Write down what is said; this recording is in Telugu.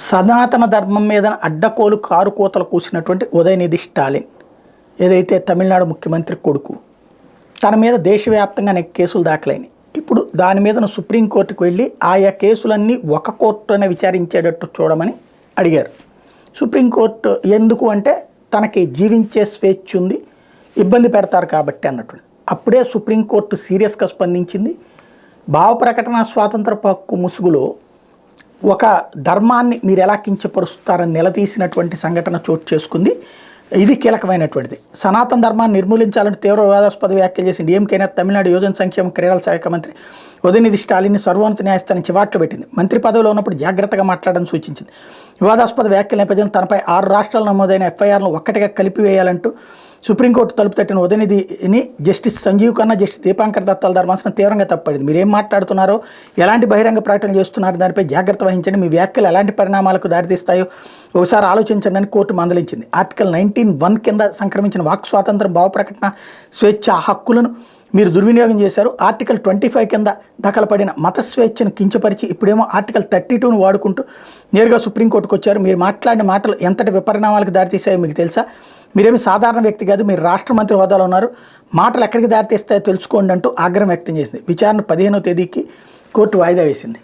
సనాతన ధర్మం మీద అడ్డకోలు కారు కోతలు కూసినటువంటి ఉదయనిధి స్టాలిన్ ఏదైతే తమిళనాడు ముఖ్యమంత్రి కొడుకు తన మీద దేశవ్యాప్తంగా అనేక కేసులు దాఖలైనవి. ఇప్పుడు దాని మీద సుప్రీంకోర్టుకు వెళ్ళి ఆయా కేసులన్నీ ఒక కోర్టునే విచారించేటట్టు చూడమని అడిగారు. సుప్రీంకోర్టు ఎందుకు అంటే తనకి జీవించే స్వేచ్ఛ ఉంది, ఇబ్బంది పెడతారు కాబట్టి అన్నట్టు. అప్పుడే సుప్రీంకోర్టు సీరియస్గా స్పందించింది. భావ ప్రకటన స్వాతంత్ర హక్కు ముసుగులో ఒక ధర్మాన్ని మీరు ఎలా కించపరుస్తారని నిలదీసినటువంటి సంఘటన చోటు చేసుకుంది. ఇది కీలకమైనటువంటిది. సనాతన ధర్మాన్ని నిర్మూలించాలని తీవ్ర వివాదాస్పద వ్యాఖ్యలు చేసింది ఏమికైనా తమిళనాడు యువజన సంక్షేమ క్రీడల శాఖ మంత్రి ఉదయనిధి స్టాలిన్ని సర్వోన్నత న్యాయస్థానం చివాట్లు పెట్టింది. మంత్రి పదవిలో ఉన్నప్పుడు జాగ్రత్తగా మాట్లాడని సూచించింది. వివాదాస్పద వ్యాఖ్యల నేపథ్యంలో తనపై 6 రాష్ట్రాలు నమోదైన ఎఫ్ఐఆర్ను ఒక్కటిగా కలిపివేయాలంటూ సుప్రీంకోర్టు తలుపు తట్టిన ఉదయనిధిని జస్టిస్ సంజీవ్ ఖన్నా, జస్టిస్ దీపాంకర్ దత్తాల ధర్మాసనం తీవ్రంగా తప్పడింది. మీరేం మాట్లాడుతున్నారో, ఎలాంటి బహిరంగ ప్రకటనలు చేస్తున్నారో దానిపై జాగ్రత్త వహించండి, మీ వ్యాఖ్యలు ఎలాంటి పరిణామాలకు దారితీస్తాయో ఒకసారి ఆలోచించండి అని కోర్టు మందలించింది. ఆర్టికల్ 19(1) కింద సంక్రమించిన వాక్ స్వాతంత్రం, భావ ప్రకటన స్వేచ్ఛ హక్కులను మీరు దుర్వినియోగం చేశారు. ఆర్టికల్ 25 కింద దఖలపడిన మత స్వేచ్ఛను కించపరిచి ఇప్పుడేమో ఆర్టికల్ 32ను వాడుకుంటూ నేరుగా సుప్రీంకోర్టుకు వచ్చారు. మీరు మాట్లాడిన మాటలు ఎంతటి విపరిణామాలకు దారితీసాయో మీకు తెలుసా? మీరేమి సాధారణ వ్యక్తి కాదు, మీరు రాష్ట్ర మంత్రి హోదాలో ఉన్నారు, మాటలు ఎక్కడికి దారితీస్తాయో తెలుసుకోండి అంటూ ఆగ్రహం వ్యక్తం చేసింది. విచారణ 15వ తేదీకి కోర్టు వాయిదా వేసింది.